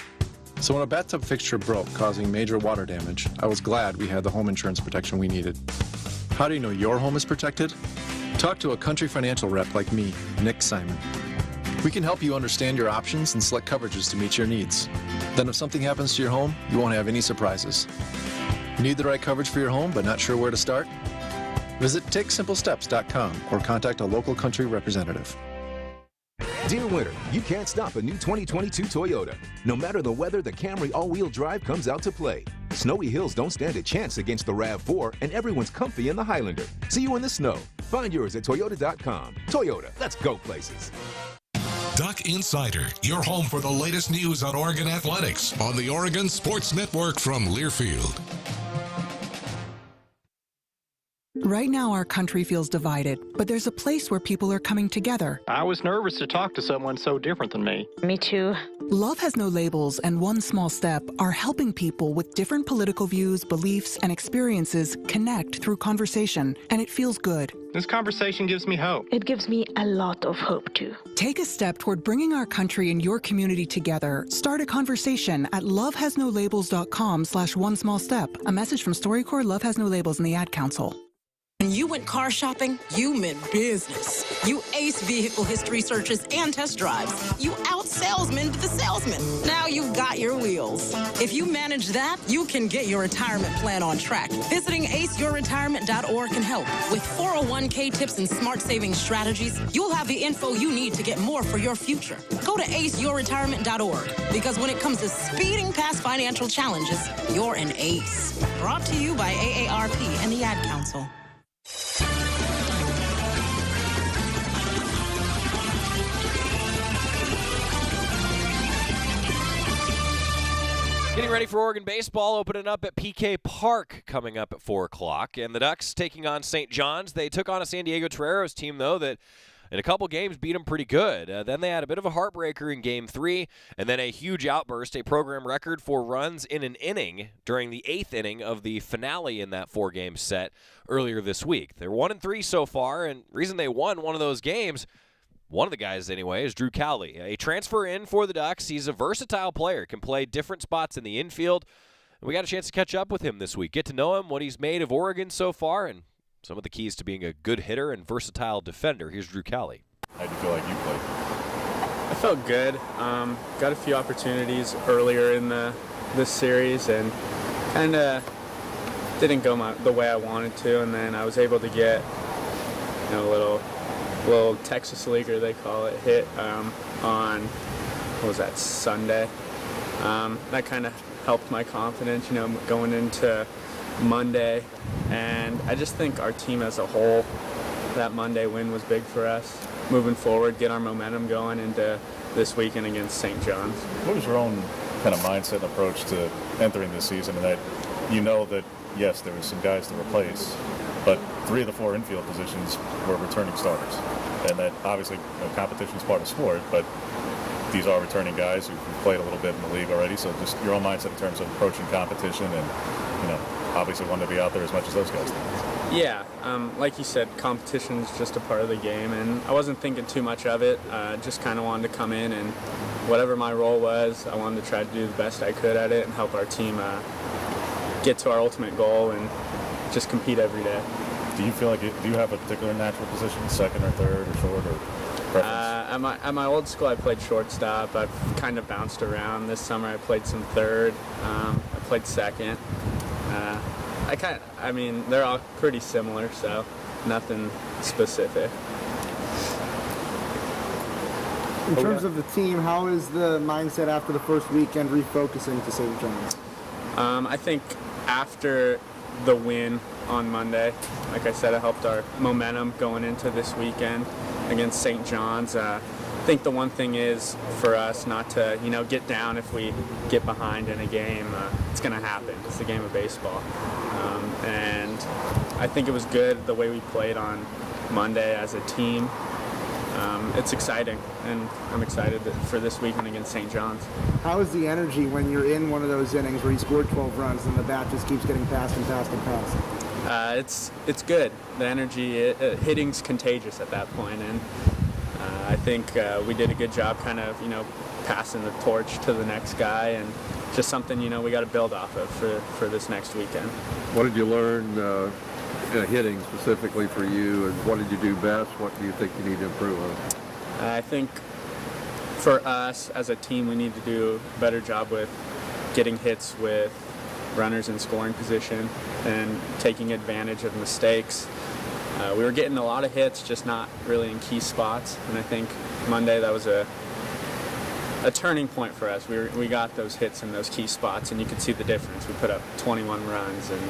So when a bathtub fixture broke, causing major water damage, I was glad we had the home insurance protection we needed. How do you know your home is protected? Talk to a Country Financial rep like me, Nick Simon. We can help you understand your options and select coverages to meet your needs. Then if something happens to your home, you won't have any surprises. Need the right coverage for your home but not sure where to start? Visit TakeSimpleSteps.com or contact a local Country representative. Dear winter, you can't stop a new 2022 Toyota. No matter the weather, the Camry all-wheel drive comes out to play. Snowy hills don't stand a chance against the RAV4, and everyone's comfy in the Highlander. See you in the snow. Find yours at Toyota.com. Toyota, let's go places. Duck Insider, your home for the latest news on Oregon athletics on the Oregon Sports Network from Learfield. Right now, our country feels divided, but there's a place where people are coming together. I was nervous to talk to someone so different than me. Me too. Love Has No Labels and One Small Step are helping people with different political views, beliefs, and experiences connect through conversation, and it feels good. This conversation gives me hope. It gives me a lot of hope, too. Take a step toward bringing our country and your community together. Start a conversation at lovehasnolabels.com/one small step. A message from StoryCorps, Love Has No Labels, and the Ad Council. When you went car shopping, you meant business. You aced vehicle history searches and test drives. You out-salesmaned the salesman. Now you've got your wheels. If you manage that, you can get your retirement plan on track. Visiting aceyourretirement.org can help. With 401k tips and smart saving strategies, you'll have the info you need to get more for your future. Go to aceyourretirement.org, because when it comes to speeding past financial challenges, you're an ace. Brought to you by AARP and the Ad Council. Getting ready for Oregon baseball, opening up at PK Park coming up at 4 o'clock. And the Ducks taking on St. John's. They took on a San Diego Toreros team, though, that in a couple games beat them pretty good. Then they had a bit of a heartbreaker in Game 3, and then a huge outburst, a program record for runs in an inning during the 8th inning of the finale in that 4-game set earlier this week. They're 1-3 so far, and the reason they won one of those games, one of the guys anyway, is Drew Cowley. A transfer in for the Ducks. He's a versatile player, can play different spots in the infield. We got a chance to catch up with him this week, get to know him, what he's made of Oregon so far, and some of the keys to being a good hitter and versatile defender. Here's Drew Cowley. How do you feel like you played? I felt good. Got a few opportunities earlier in this series, and kind of didn't go the way I wanted to, and then I was able to get a little Texas leaguer, they call it, hit on, what was that, Sunday. That kind of helped my confidence, going into Monday. And I just think our team as a whole, that Monday win was big for us. Moving forward, get our momentum going into this weekend against St. John's. What was your own kind of mindset and approach to entering this season? And that that, yes, there were some guys to replace, but 3 of the 4 infield positions were returning starters. And that obviously competition is part of sport, but these are returning guys who've played a little bit in the league already. So just your own mindset in terms of approaching competition and, obviously want to be out there as much as those guys do. Yeah, like you said, competition is just a part of the game, and I wasn't thinking too much of it. Just kind of wanted to come in, and whatever my role was, I wanted to try to do the best I could at it and help our team get to our ultimate goal and just compete every day. Do you feel like do you have a particular natural position, second or third or short or preference? At my old school, I played shortstop. I've kind of bounced around. This summer, I played some third. I played second. They're all pretty similar, so nothing specific. In terms of the team, how is the mindset after the first weekend refocusing to St. John's? I think after the win on Monday. Like I said, it helped our momentum going into this weekend against St. John's. I think the one thing is for us not to, get down if we get behind in a game. It's going to happen. It's the game of baseball. And I think it was good the way we played on Monday as a team. It's exciting, and I'm excited for this weekend against St. John's. How is the energy when you're in one of those innings where you scored 12 runs and the bat just keeps getting passed and passed and passed? It's good. The energy, hitting's contagious at that point, and I think we did a good job kind of, passing the torch to the next guy, and just something, we got to build off of for this next weekend. What did you learn hitting specifically for you, and what did you do best? What do you think you need to improve on? I think for us as a team, we need to do a better job with getting hits with runners in scoring position and taking advantage of mistakes. We were getting a lot of hits, just not really in key spots, and I think Monday that was a turning point for us. We got those hits in those key spots, and you could see the difference. We put up 21 runs, and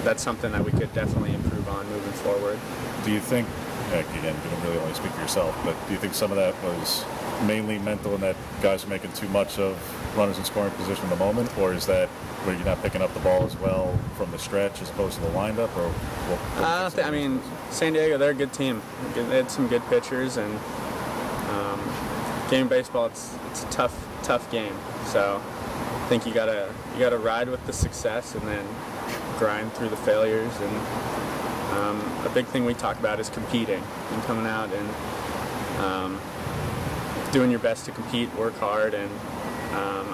that's something that we could definitely improve on moving forward. Do you think, again, you don't really only speak for yourself, but do you think some of that was mainly mental and that guys are making too much of runners in scoring position at the moment, or is that where you're not picking up the ball as well from the stretch as opposed to the windup? Or San Diego, they're a good team. They had some good pitchers, and game baseball, it's a tough game. So I think you gotta ride with the success and then grind through the failures. And a big thing we talk about is competing and coming out and doing your best to compete, work hard, and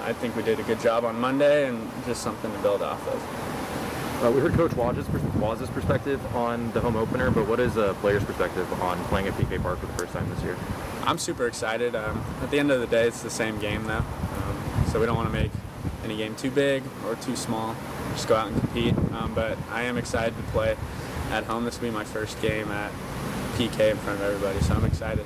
I think we did a good job on Monday, and just something to build off of. We heard Coach Waz's perspective on the home opener, but what is a player's perspective on playing at PK Park for the first time this year? I'm super excited. At the end of the day, it's the same game though, so we don't want to make any game too big or too small. Just go out and compete. But I am excited to play at home. This will be my first game at PK in front of everybody, so I'm excited.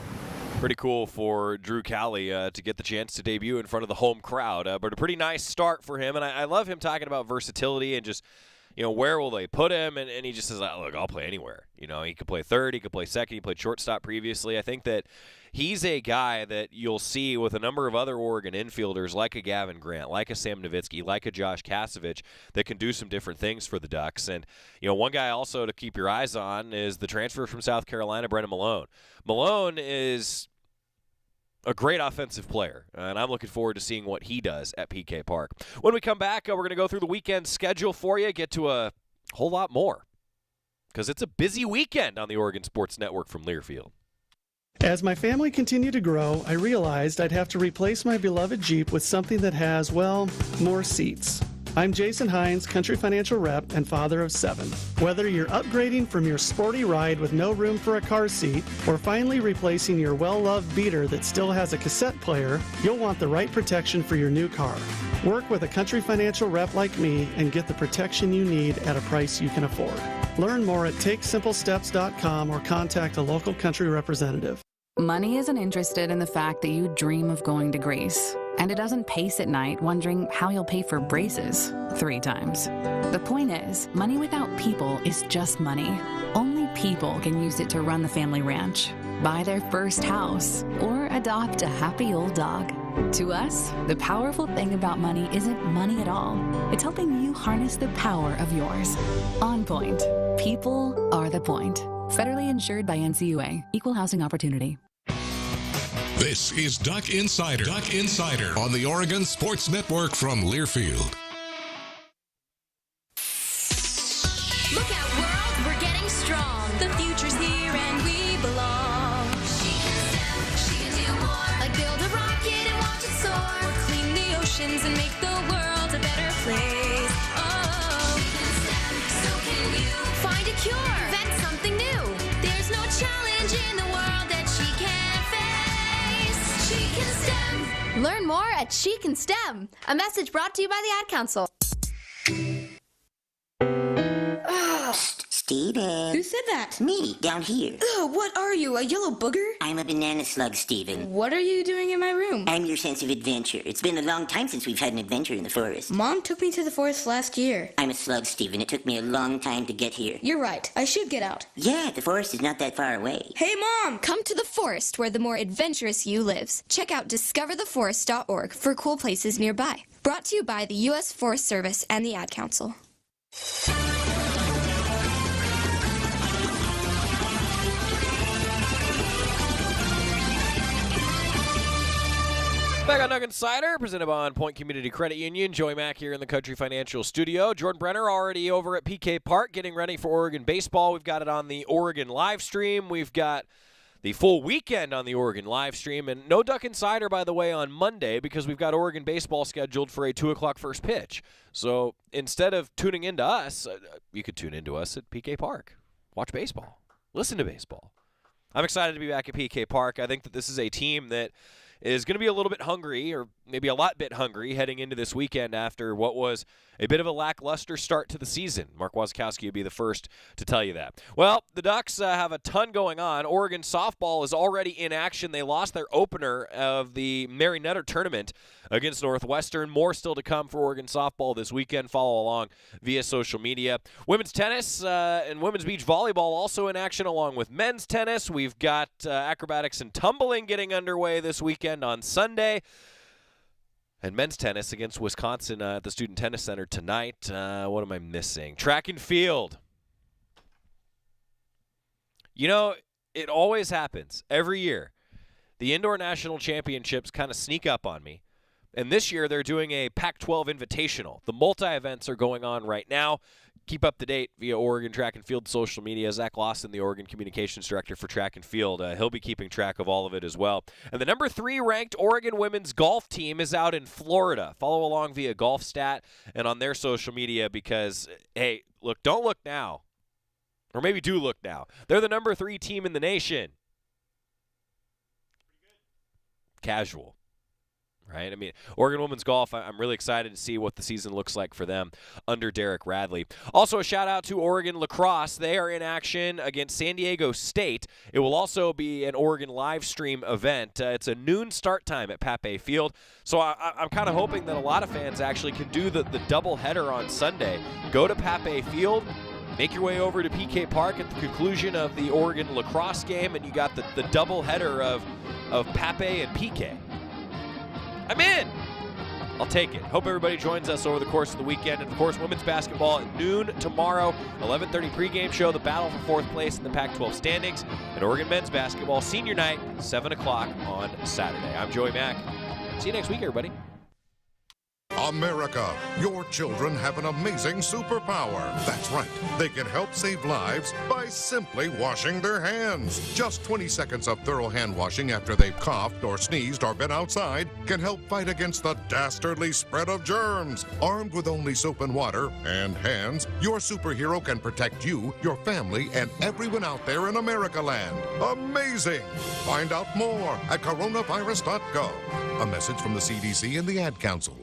Pretty cool for Drew Cowley to get the chance to debut in front of the home crowd, but a pretty nice start for him. And I love him talking about versatility and just, where will they put him? And he just says, look, I'll play anywhere. He could play third, he could play second, he played shortstop previously. I think that he's a guy that you'll see with a number of other Oregon infielders like a Gavin Grant, like a Sam Nowitzki, like a Josh Kasevich that can do some different things for the Ducks. And, one guy also to keep your eyes on is the transfer from South Carolina, Brennan Malone. Malone is a great offensive player, and I'm looking forward to seeing what he does at PK Park. When we come back, we're going to go through the weekend schedule for you, get to a whole lot more, because it's a busy weekend on the Oregon Sports Network from Learfield. As my family continued to grow, I realized I'd have to replace my beloved Jeep with something that has, well, more seats. I'm Jason Hines, Country Financial Rep and father of 7. Whether you're upgrading from your sporty ride with no room for a car seat or finally replacing your well-loved beater that still has a cassette player, you'll want the right protection for your new car. Work with a Country Financial Rep like me and get the protection you need at a price you can afford. Learn more at TakeSimpleSteps.com or contact a local Country representative. Money isn't interested in the fact that you dream of going to Greece. And it doesn't pace at night wondering how you'll pay for braces 3 times. The point is, money without people is just money. Only people can use it to run the family ranch, buy their first house, or adopt a happy old dog. To us, the powerful thing about money isn't money at all. It's helping you harness the power of yours. On Point. People are the point. Federally insured by NCUA. Equal housing opportunity. This is Duck Insider. Duck Insider on the Oregon Sports Network from Learfield. Look out, world, we're getting strong. The future's here and we belong. She can step, she can do more. Like build a rocket and watch it soar. Or clean the oceans and make the world a better place. Oh, she can step, so can you. Find a cure, invent something new. There's no challenge in the world that she can't face. She can STEM. Learn more at She Can STEM. A message brought to you by the Ad Council. Steven. Who said that? Me, down here. Ugh, what are you, a yellow booger? I'm a banana slug, Steven. What are you doing in my room? I'm your sense of adventure. It's been a long time since we've had an adventure in the forest. Mom took me to the forest last year. I'm a slug, Steven. It took me a long time to get here. You're right. I should get out. Yeah, the forest is not that far away. Hey, Mom! Come to the forest where the more adventurous you lives. Check out discovertheforest.org for cool places nearby. Brought to you by the U.S. Forest Service and the Ad Council. Back on Nug Insider, presented by On Point Community Credit Union. Joey Mack here in the Country Financial Studio. Jordan Brenner already over at PK Park getting ready for Oregon baseball. We've got it on the Oregon live stream. We've got the full weekend on the Oregon live stream. And no Duck Insider, by the way, on Monday because we've got Oregon baseball scheduled for a 2 o'clock first pitch. So instead of tuning into us, you could tune into us at PK Park. Watch baseball. Listen to baseball. I'm excited to be back at PK Park. I think that this is a team that is going to be a little bit hungry, or maybe a lot bit hungry, heading into this weekend after what was a bit of a lackluster start to the season. Mark Wasikowski would be the first to tell you that. Well, the Ducks have a ton going on. Oregon softball is already in action. They lost their opener of the Mary Nutter tournament against Northwestern. More still to come for Oregon softball this weekend. Follow along via social media. Women's tennis and women's beach volleyball also in action along with men's tennis. We've got acrobatics and tumbling getting underway this weekend on Sunday. And men's tennis against Wisconsin at the Student Tennis Center tonight. What am I missing? Track and field. You know, it always happens every year. The Indoor National Championships kind of sneak up on me. And this year they're doing a Pac-12 Invitational. The multi-events are going on right now. Keep up to date via Oregon Track and Field social media. Zach Lawson, the Oregon Communications Director for Track and Field, he'll be keeping track of all of it as well. And the number 3 ranked Oregon women's golf team is out in Florida. Follow along via Golf Stat and on their social media because, hey, look, don't look now. Or maybe do look now. They're the number 3 team in the nation. Casual. Right? I mean, Oregon women's golf, I'm really excited to see what the season looks like for them under Derek Radley. Also, a shout-out to Oregon Lacrosse. They are in action against San Diego State. It will also be an Oregon live stream event. It's a noon start time at Pape Field. So I'm kind of hoping that a lot of fans actually can do the doubleheader on Sunday. Go to Pape Field, make your way over to PK Park at the conclusion of the Oregon Lacrosse game, and you got the doubleheader of Pape and PK. I'm in. I'll take it. Hope everybody joins us over the course of the weekend. And, of course, women's basketball at noon tomorrow, 11:30 pregame show, the battle for 4th place in the Pac-12 standings. And Oregon men's basketball senior night, 7 o'clock on Saturday. I'm Joey Mack. See you next week, everybody. America, your children have an amazing superpower. That's right. They can help save lives by simply washing their hands. Just 20 seconds of thorough hand washing after they've coughed or sneezed or been outside can help fight against the dastardly spread of germs. Armed with only soap and water and hands, your superhero can protect you, your family, and everyone out there in America land. Amazing! Find out more at coronavirus.gov. A message from the CDC and the Ad Council.